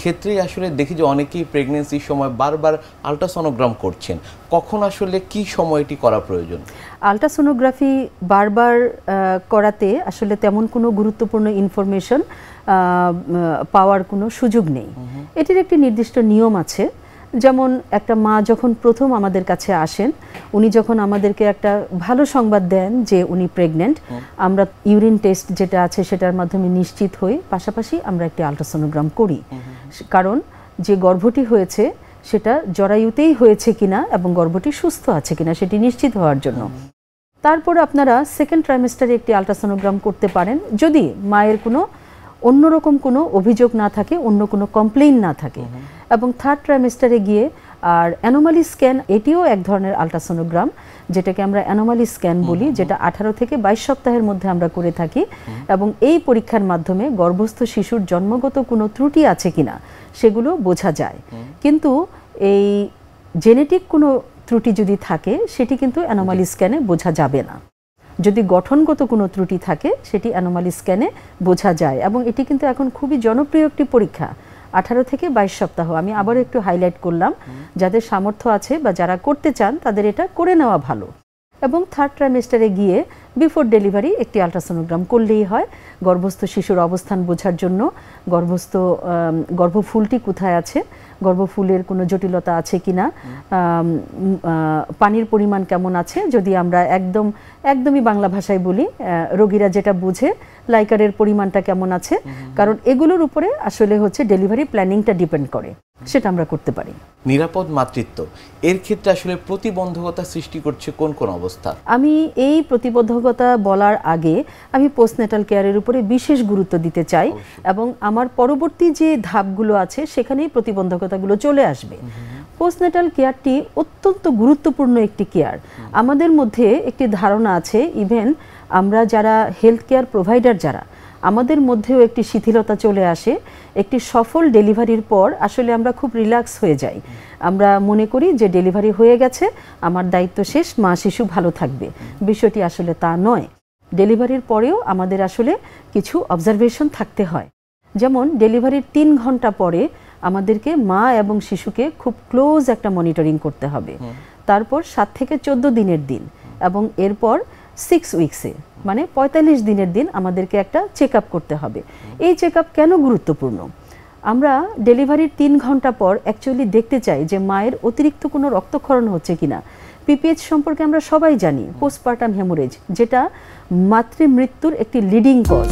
ক্ষেত্রেই আসলে দেখি যে অনেকেই প্রেগনেন্সির সময় বারবার আলট্রাসোনোগ্রাম করছেন, কখন আসলে কি সময়টি করা প্রয়োজন? আলট্রাসোনোগ্রাফি বারবার করাতে আসলে তেমন কোনো গুরুত্বপূর্ণ ইনফরমেশন পাওয়ার কোনো সুযোগ নেই। এটির একটি নির্দিষ্ট নিয়ম আছে। যেমন একটা মা যখন প্রথম আমাদের কাছে আসেন, উনি যখন আমাদেরকে একটা ভালো সংবাদ দেন যে উনি প্রেগনেন্ট, আমরা ইউরিন টেস্ট যেটা আছে সেটার মাধ্যমে নিশ্চিত হই, পাশাপাশি আমরা একটি আলট্রাসোনোগ্রাম করি। কারণ যে গর্ভটি হয়েছে সেটা জরায়ুতেই হয়েছে কিনা এবং গর্ভটি সুস্থ আছে কিনা সেটি নিশ্চিত হওয়ার জন্য। তারপর আপনারা সেকেন্ড ট্রাইমেস্টারে একটি আলট্রাসোনোগ্রাম করতে পারেন যদি মায়ের কোনো অন্যরকম কোনো অভিযোগ না থাকে, অন্য কোনো কমপ্লেইন না থাকে। এবং থার্ড ট্রাইমেস্টারে গিয়ে আর অ্যানোমালি স্ক্যান, এটিও এক ধরনের আলট্রাসোনোগ্রাম যেটাকে আমরা অ্যানোমালি স্ক্যান বলি, যেটা 18 থেকে 22 সপ্তাহের মধ্যে আমরা করে থাকি। এবং এই পরীক্ষার মাধ্যমে গর্ভস্থ শিশুর জন্মগত কোনো ত্রুটি আছে কিনা সেগুলো বোঝা যায়। কিন্তু এই জেনেটিক কোনো ত্রুটি যদি থাকে সেটি কিন্তু অ্যানোমালি স্ক্যানে বোঝা যাবে না। যদি গঠনগত কোনো ত্রুটি থাকে সেটি অ্যানোমালি স্ক্যানে বোঝা যায়। এবং এটি কিন্তু এখন খুবই জনপ্রিয় একটি পরীক্ষা, 18 থেকে 22 সপ্তাহ। আমি আবারও একটু হাইলাইট করলাম, যাদের সামর্থ্য আছে বা যারা করতে চান তাদের এটা করে নেওয়া ভালো। এবং থার্ড ট্রাইমেস্টারে গিয়ে বিফোর ডেলিভারি একটি আলট্রাসোনোগ্রাম করলেই হয়, গর্ভস্থ শিশুর অবস্থান বোঝার জন্য, গর্ভফুলটি কোথায় আছে, গর্ভফুলের কোনো জটিলতা আছে কিনা, পানির পরিমাণ কেমন আছে। যদি আমরা একদমই বাংলা ভাষায় বলি, রোগীরা যেটা বুঝে, লাইকারের পরিমাণটা কেমন আছে, কারণ এগুলোর উপরে আসলে হচ্ছে ডেলিভারি প্ল্যানিংটা ডিপেন্ড করে, সেটা আমরা করতে পারি। নিরাপদ মাতৃত্ব এর ক্ষেত্রে আসলে প্রতিবন্ধকতা সৃষ্টি করছে কোন কোন অবস্থা? আমি এই প্রতিবন্ধকতা বলার আগে আমি পোস্টন্যাটাল কেয়ারের উপরে বিশেষ গুরুত্ব দিতে চাই, এবং আমার পরবর্তী যে ধাপগুলো আছে সেখানেই প্রতিবন্ধকতাগুলো চলে আসবে। পোস্টন্যাটাল কেয়ারটি অত্যন্ত গুরুত্বপূর্ণ একটি কেয়ার। আমাদের মধ্যে একটি ধারণা আছে, ইভেন আমরা যারা হেলথ কেয়ার প্রোভাইডার যারা, আমাদের মধ্যেও একটি শিথিলতা চলে আসে। একটি সফল ডেলিভারির পর আসলে আমরা খুব রিল্যাক্স হয়ে যাই। আমরা মনে করি যে ডেলিভারি হয়ে গেছে, আমার দায়িত্ব শেষ, মা শিশু ভালো থাকবে। বিষয়টি আসলে তা নয়। ডেলিভারির পরেও আমাদের আসলে কিছু অবজারভেশন থাকতে হয়। যেমন ডেলিভারির 3 ঘন্টা পরে আমাদেরকে মা এবং শিশুকে খুব ক্লোজ একটা মনিটরিং করতে হবে। তারপর 7 থেকে 14 দিনের দিন, এবং এরপর 6 উইকসে মানে 45 দিনের দিন আমাদেরকে একটা চেক আপ করতে হবে। এই চেক আপ কেন গুরুত্বপূর্ণ? আমরা ডেলিভারির 3 ঘন্টা পর অ্যাকচুয়ালি দেখতে চাই যে মায়ের অতিরিক্ত কোনো রক্তক্ষরণ হচ্ছে কিনা। পিপিএইচ সম্পর্কে আমরা সবাই জানি, পোস্টপার্টাম হেমোরেজ, যেটা মাতৃমৃত্যুর একটি লিডিং কজ।